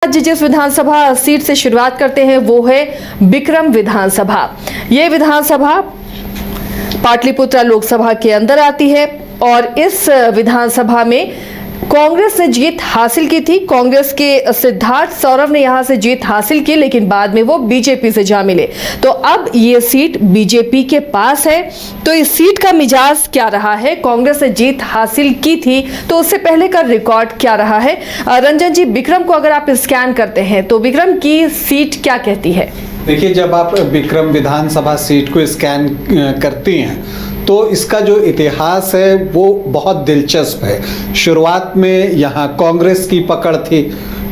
आज जिस विधानसभा सीट से शुरुआत करते हैं वो है बिक्रम विधानसभा। ये विधानसभा पाटलिपुत्र लोकसभा के अंदर आती है और इस विधानसभा में कांग्रेस ने जीत हासिल की थी। कांग्रेस के सिद्धार्थ सौरभ ने यहां से जीत हासिल की, लेकिन बाद में वो बीजेपी से जा मिले। तो अब ये सीट बीजेपी के पास है। तो इस सीट का मिजाज क्या रहा है? कांग्रेस ने जीत हासिल की थी तो उससे पहले का रिकॉर्ड क्या रहा है? रंजन जी, बिक्रम को अगर आप स्कैन करते हैं तो बिक्रम की सीट क्या कहती है? देखिए, जब आप बिक्रम विधानसभा सीट को स्कैन करती हैं तो इसका जो इतिहास है वो बहुत दिलचस्प है। शुरुआत में यहाँ कांग्रेस की पकड़ थी,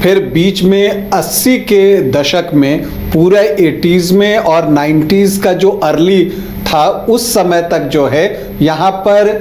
फिर बीच में 80 के दशक में, पूरे 80s में और 90s का जो अर्ली था उस समय तक जो है यहाँ पर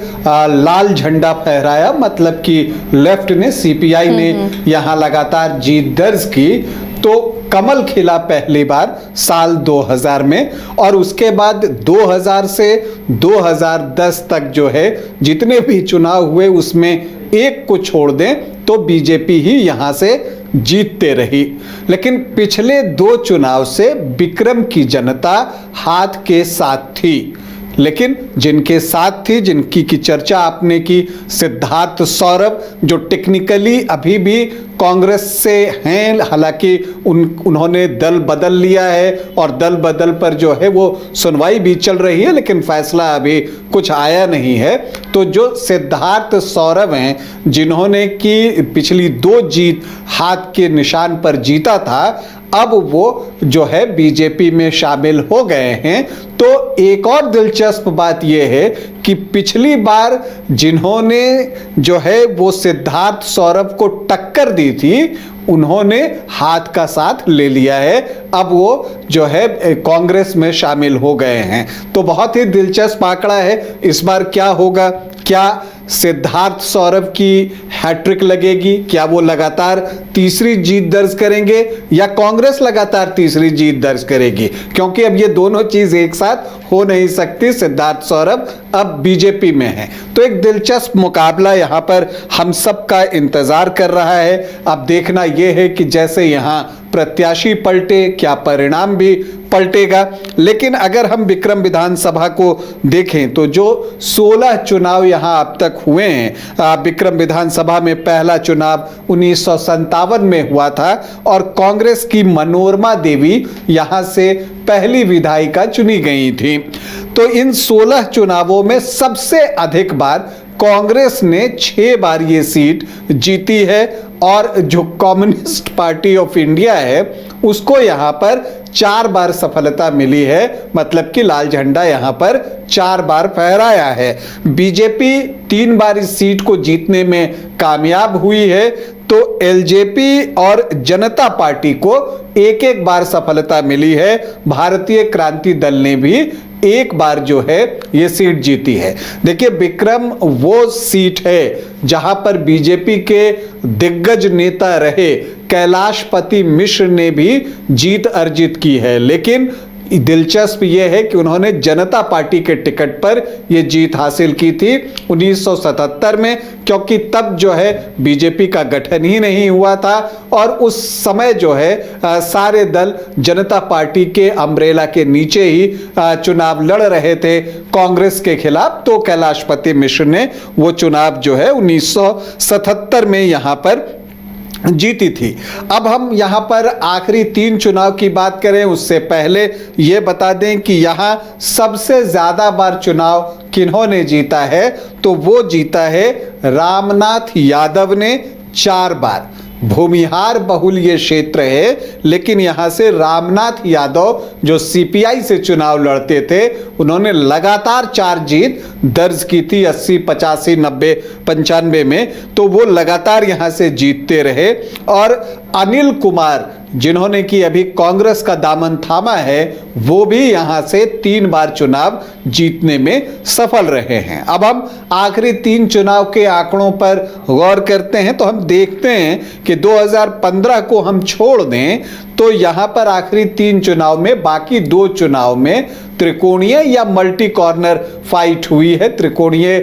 लाल झंडा फहराया, मतलब कि लेफ्ट ने, सीपीआई ने यहाँ लगातार जीत दर्ज की। तो कमल खिला पहली बार साल 2000 में, और उसके बाद 2000 से 2010 तक जो है जितने भी चुनाव हुए उसमें एक को छोड़ दें तो बीजेपी ही यहाँ से जीतते रही। लेकिन पिछले 2 चुनाव से बिक्रम की जनता हाथ के साथ थी। लेकिन जिनके साथ थी, जिनकी की चर्चा आपने की, सिद्धार्थ सौरभ, जो टेक्निकली अभी भी कांग्रेस से हैं, हालांकि उन्होंने दल बदल लिया है और दल बदल पर जो है वो सुनवाई भी चल रही है, लेकिन फैसला अभी कुछ आया नहीं है। तो जो सिद्धार्थ सौरभ हैं, जिन्होंने की पिछली 2 जीत हाथ के निशान पर जीता था, अब वो जो है बीजेपी में शामिल हो गए हैं। तो एक और दिलचस्प बात यह है कि पिछली बार जिन्होंने जो है वो सिद्धार्थ सौरभ को टक्कर दी थी, उन्होंने हाथ का साथ ले लिया है। अब वो जो है कांग्रेस में शामिल हो गए हैं। तो बहुत ही दिलचस्प आंकड़ा है। इस बार क्या होगा? क्या सिद्धार्थ सौरभ की हैट्रिक लगेगी? क्या वो लगातार तीसरी जीत दर्ज करेंगे या कांग्रेस लगातार तीसरी जीत दर्ज करेगी? क्योंकि अब ये दोनों चीज एक साथ हो नहीं सकती। सिद्धार्थ सौरभ अब बीजेपी में है। तो एक दिलचस्प मुकाबला यहाँ पर हम सब का इंतजार कर रहा है। अब देखना यह है कि जैसे यहाँ प्रत्याशी पलटे, क्या परिणाम भी पलटेगा। लेकिन अगर हम बिक्रम विधानसभा को देखें तो जो 16 चुनाव यहाँ अब तक हुए हैं, बिक्रम विधानसभा में पहला चुनाव 1957 में हुआ था और कांग्रेस की मनोरमा देवी यहाँ से पहली विधायिका चुनी गई थी। तो इन 16 चुनावों में सबसे अधिक बार कांग्रेस ने 6 बार ये सीट जीती है और जो कम्युनिस्ट पार्टी ऑफ इंडिया है उसको यहाँ पर 4 बार सफलता मिली है, मतलब कि लाल झंडा यहाँ पर 4 बार फहराया है। बीजेपी 3 बार इस सीट को जीतने में कामयाब हुई है। तो एलजेपी और जनता पार्टी को एक बार सफलता मिली है। भारतीय क्रांति दल ने भी 1 बार जो है ये सीट जीती है। देखिए, बिक्रम वो सीट है जहां पर बीजेपी के दिग्गज नेता रहे कैलाशपति मिश्र ने भी जीत अर्जित की है। लेकिन दिलचस्प यह है कि उन्होंने जनता पार्टी के टिकट पर यह जीत हासिल की थी 1977 में, क्योंकि तब जो है बीजेपी का गठन ही नहीं हुआ था और उस समय जो है सारे दल जनता पार्टी के अम्ब्रेला के नीचे ही चुनाव लड़ रहे थे कांग्रेस के खिलाफ। तो कैलाशपति मिश्र ने वो चुनाव जो है 1977 में यहाँ पर जीती थी। अब हम यहाँ पर आखिरी 3 चुनाव की बात करें उससे पहले ये बता दें कि यहाँ सबसे ज्यादा बार चुनाव किन्होंने जीता है, तो वो जीता है रामनाथ यादव ने 4 बार। भूमिहार बहुल ये क्षेत्र है, लेकिन यहाँ से रामनाथ यादव जो सीपीआई से चुनाव लड़ते थे, उन्होंने लगातार 4 जीत दर्ज की थी 80, 85, 90, 95 में। तो वो लगातार यहाँ से जीतते रहे। और अनिल कुमार, जिन्होंने कि अभी कांग्रेस का दामन थामा है, वो भी यहाँ से 3 बार चुनाव जीतने में सफल रहे हैं। अब हम आखिरी 3 चुनाव के आंकड़ों पर गौर करते हैं तो हम देखते हैं कि 2015 को हम छोड़ दें तो यहाँ पर आखिरी 3 चुनाव में, बाकी 2 चुनाव में त्रिकोणीय या मल्टी कॉर्नर फाइट हुई है। त्रिकोणीय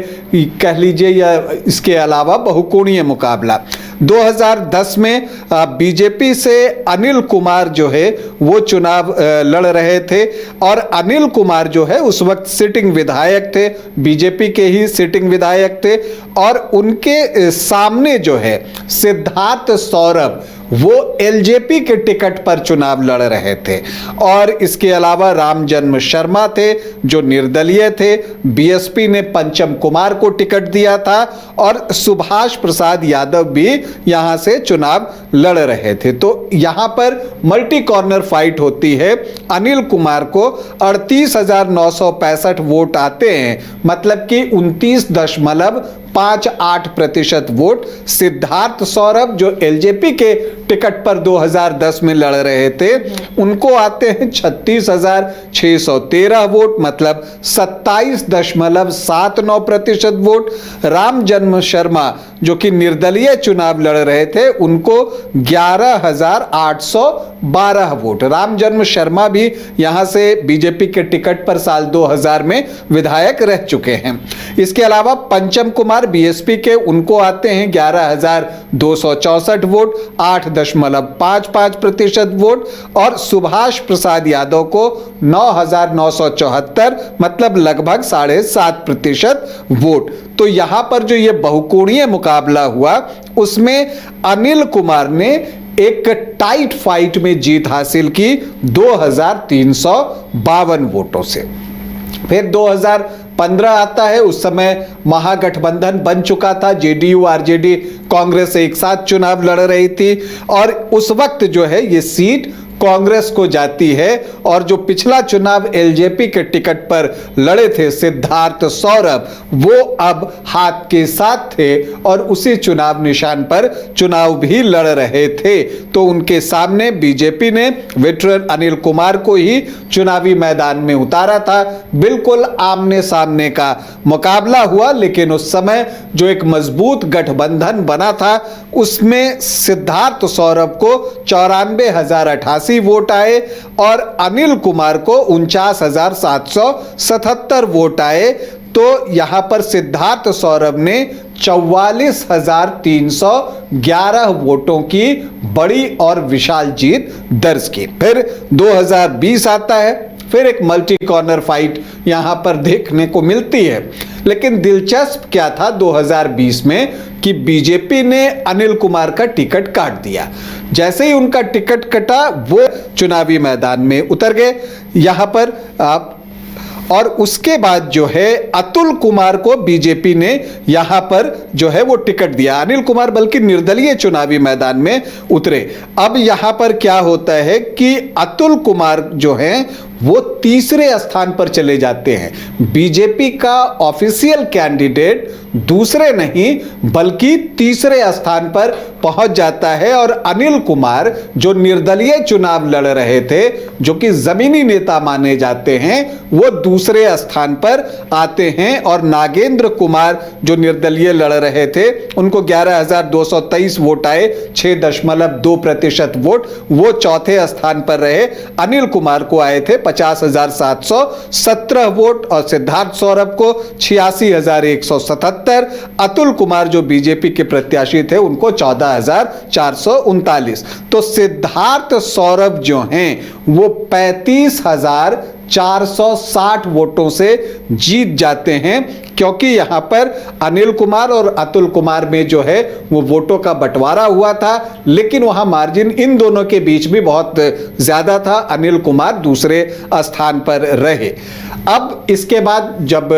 कह लीजिए या इसके अलावा बहुकोणीय मुकाबला। 2010 में बीजेपी से अनिल कुमार जो है वो चुनाव लड़ रहे थे और अनिल कुमार जो है उस वक्त सिटिंग विधायक थे, बीजेपी के ही सिटिंग विधायक थे और उनके सामने जो है सिद्धार्थ सौरभ वो एलजेपी के टिकट पर चुनाव लड़ रहे थे और इसके अलावा रामजन्म शर्मा थे जो निर्दलीय थे। बीएसपी ने पंचम कुमार को टिकट दिया था और सुभाष प्रसाद यादव भी यहां से चुनाव लड़ रहे थे। तो यहां पर मल्टी कॉर्नर फाइट होती है। अनिल कुमार को 38,965 वोट आते हैं, मतलब कि 29.58% वोट। सिद्धार्थ सौरभ जो एलजेपी के टिकट पर 2010 में लड़ रहे थे उनको आते हैं 36,613 वोट, मतलब 27.79% वोट। रामजन्म शर्मा जो कि निर्दलीय चुनाव लड़ रहे थे उनको 11,812 वोट। रामजन्म शर्मा भी यहां से बीजेपी के टिकट पर साल 2000 में विधायक रह चुके हैं। इसके अलावा पंचम कुमार बीएसपी के, उनको आते हैं 11,264 वोट, 8.55% वोट और सुभाष प्रसाद यादव को 9,974, मतलब लगभग 7.5% वोट। तो यहां पर जो ये बहुकोणीय मुकाबला हुआ उसमें अनिल कुमार ने एक टाइट फाइट में जीत हासिल की 2,352 वोटों से। फिर 2015 आता है, उस समय महागठबंधन बन चुका था, जेडीयू आरजेडी कांग्रेस एक साथ चुनाव लड़ रही थी और उस वक्त जो है ये सीट कांग्रेस को जाती है और जो पिछला चुनाव एलजेपी के टिकट पर लड़े थे सिद्धार्थ सौरभ, वो अब हाथ के साथ थे और उसी चुनाव निशान पर चुनाव भी लड़ रहे थे। तो उनके सामने बीजेपी ने वेटरन अनिल कुमार को ही चुनावी मैदान में उतारा था। बिल्कुल आमने सामने का मुकाबला हुआ, लेकिन उस समय जो एक मजबूत गठबंधन बना था उसमें सिद्धार्थ सौरभ को 94,088 वोट आए और अनिल कुमार को 49,777 वोट आए। तो यहां पर सिद्धार्थ सौरभ ने 44,311 वोटों की बड़ी और विशाल जीत दर्ज की। फिर 2020 आता है, फिर एक मल्टी कॉर्नर फाइट यहां पर देखने को मिलती है। लेकिन दिलचस्प क्या था 2020 में कि बीजेपी ने अनिल कुमार का टिकट काट दिया। जैसे ही उनका टिकट कटा वो चुनावी मैदान में उतर गए यहां पर और उसके बाद जो है अतुल कुमार को बीजेपी ने यहां पर जो है वो टिकट दिया। अनिल कुमार बल्कि निर्दलीय चुनावी मैदान में उतरे। अब यहां पर क्या होता है कि अतुल कुमार जो हैं वो तीसरे स्थान पर चले जाते हैं। बीजेपी का ऑफिशियल कैंडिडेट दूसरे नहीं बल्कि तीसरे स्थान पर पहुंच जाता है और अनिल कुमार जो निर्दलीय चुनाव लड़ रहे थे, जो कि जमीनी नेता माने जाते हैं, वो दूसरे स्थान पर आते हैं और नागेंद्र कुमार जो निर्दलीय लड़ रहे थे उनको 11,223 वोट आए, 6.2% वोट, वो चौथे स्थान पर रहे। अनिल कुमार को आए थे 50,717 वोट और सिद्धार्थ सौरभ को 86,177। अतुल कुमार जो बीजेपी के प्रत्याशी थे उनको 14,439। तो सिद्धार्थ सौरभ जो हैं वो 35,460 वोटों से जीत जाते हैं, क्योंकि यहां पर अनिल कुमार और अतुल कुमार में जो है वो वोटों का बंटवारा हुआ था, लेकिन वहां मार्जिन इन दोनों के बीच भी बहुत ज्यादा था। अनिल कुमार दूसरे स्थान पर रहे। अब इसके बाद जब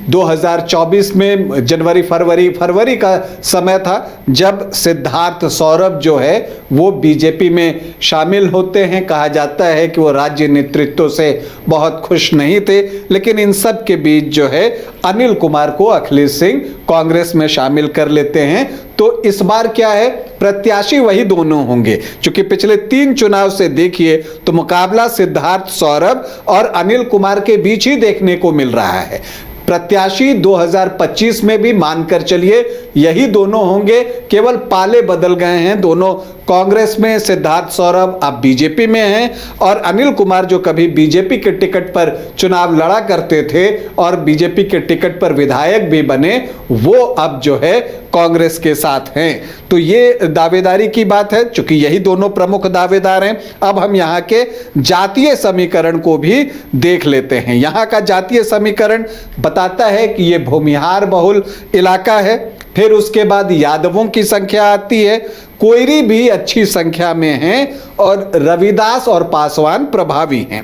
2024 में जनवरी फरवरी का समय था जब सिद्धार्थ सौरभ जो है वो बीजेपी में शामिल होते हैं। कहा जाता है कि वो राज्य नेतृत्व से बहुत खुश नहीं थे, लेकिन इन सब के बीच जो है अनिल कुमार को अखिलेश सिंह कांग्रेस में शामिल कर लेते हैं। तो इस बार क्या है, प्रत्याशी वही दोनों होंगे। क्योंकि पिछले 3 चुनाव से देखिए तो मुकाबला सिद्धार्थ सौरभ और अनिल कुमार के बीच ही देखने को मिल रहा है। प्रत्याशी 2025 में भी मानकर चलिए यही दोनों होंगे, केवल पाले बदल गए हैं। दोनों कांग्रेस में, सिद्धार्थ सौरभ अब बीजेपी में हैं, और अनिल कुमार जो कभी बीजेपी के टिकट पर चुनाव लड़ा करते थे और बीजेपी के टिकट पर विधायक भी बने, वो अब जो है कांग्रेस के साथ हैं। तो ये दावेदारी की बात है, चूंकि यही दोनों प्रमुख दावेदार हैं। अब हम यहाँ के जातीय समीकरण को भी देख लेते हैं। यहाँ का जातीय समीकरण बताता है कि ये भूमिहार बहुल इलाका है। फिर उसके बाद यादवों की संख्या आती है, कोयरी भी अच्छी संख्या में हैं, और रविदास और पासवान प्रभावी हैं।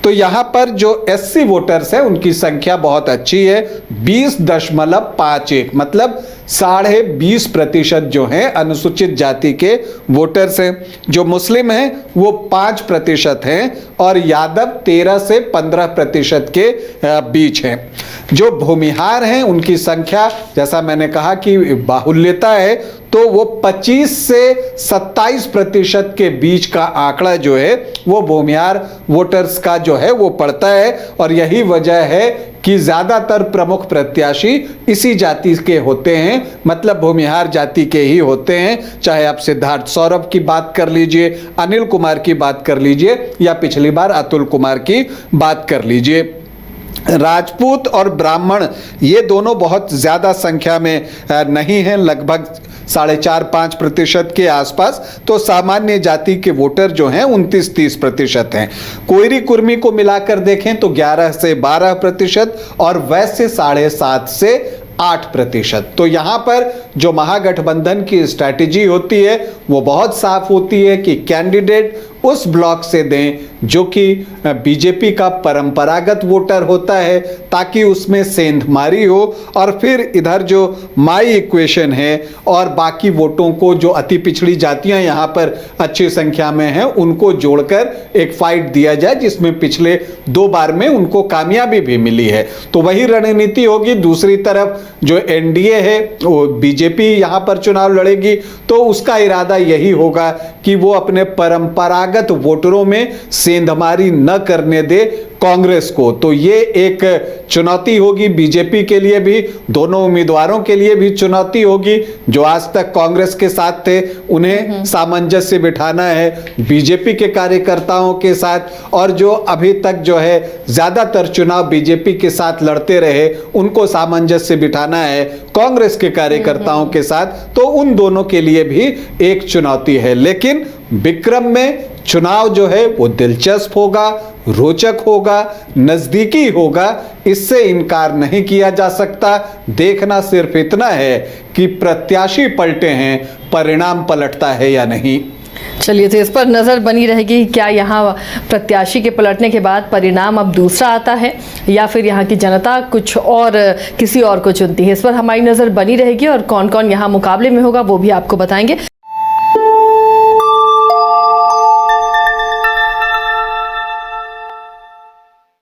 तो यहाँ पर जो एससी वोटर्स हैं उनकी संख्या बहुत अच्छी है, 20.51, मतलब 20.5% जो हैं अनुसूचित जाति के वोटर्स हैं। जो मुस्लिम हैं वो 5% हैं, और यादव 13 से 15% के बीच हैं। जो भूमिहार हैं उनकी संख्या, जैसा मैंने कहा कि बाहुल्यता है, तो वो 25 से 27% के बीच का आंकड़ा जो है वो भूमिहार वोटर्स का जो है वो पड़ता है। और यही वजह है कि ज्यादातर प्रमुख प्रत्याशी इसी जाति के होते हैं, मतलब भूमिहार जाति के ही होते हैं। चाहे आप सिद्धार्थ सौरभ की बात कर लीजिए, अनिल कुमार की बात कर लीजिए, या पिछली बार अतुल कुमार की बात कर लीजिए। राजपूत और ब्राह्मण ये दोनों बहुत ज़्यादा संख्या में नहीं हैं, लगभग 4.5-5% के आसपास। तो सामान्य जाति के वोटर जो हैं 29-30% हैं। कोयरी कुर्मी को मिलाकर देखें तो 11 से 12%, और वैश्य 7.5 से 8%। तो यहाँ पर जो महागठबंधन की स्ट्रैटेजी होती है वो बहुत साफ होती है कि कैंडिडेट उस ब्लॉक से दें जो कि बीजेपी का परंपरागत वोटर होता है, ताकि उसमें सेंधमारी हो, और फिर इधर जो माई इक्वेशन है और बाकी वोटों को, जो अति पिछड़ी जातियां यहाँ पर अच्छी संख्या में हैं, उनको जोड़कर एक फाइट दिया जाए, जिसमें पिछले 2 बार में उनको कामयाबी भी मिली है। तो वही रणनीति होगी। दूसरी तरफ जो एनडीए है वो बीजेपी यहाँ पर चुनाव लड़ेगी, तो उसका इरादा यही होगा कि वो अपने परंपरागत वोटरों में सेंधमारी न करने दे कांग्रेस को। तो ये एक चुनौती होगी बीजेपी के लिए भी, दोनों उम्मीदवारों के लिए भी चुनौती होगी। जो आज तक कांग्रेस के साथ थे उन्हें सामंजस्य बिठाना है बीजेपी के कार्यकर्ताओं के साथ, और जो अभी तक जो है ज्यादातर चुनाव बीजेपी के साथ लड़ते रहे उनको सामंजस्य बिठाना है कांग्रेस के कार्यकर्ताओं के साथ। तो उन दोनों के लिए भी एक चुनौती है। लेकिन बिक्रम में चुनाव जो है वो दिलचस्प होगा, रोचक होगा, नजदीकी होगा, इससे इनकार नहीं किया जा सकता। देखना सिर्फ इतना है कि प्रत्याशी पलटे हैं, परिणाम पलटता है या नहीं। चलिए, तो इस पर नज़र बनी रहेगी क्या यहाँ प्रत्याशी के पलटने के बाद परिणाम अब दूसरा आता है, या फिर यहाँ की जनता कुछ और किसी और को चुनती है। इस पर हमारी नज़र बनी रहेगी, और कौन कौन यहाँ मुकाबले में होगा वो भी आपको बताएंगे।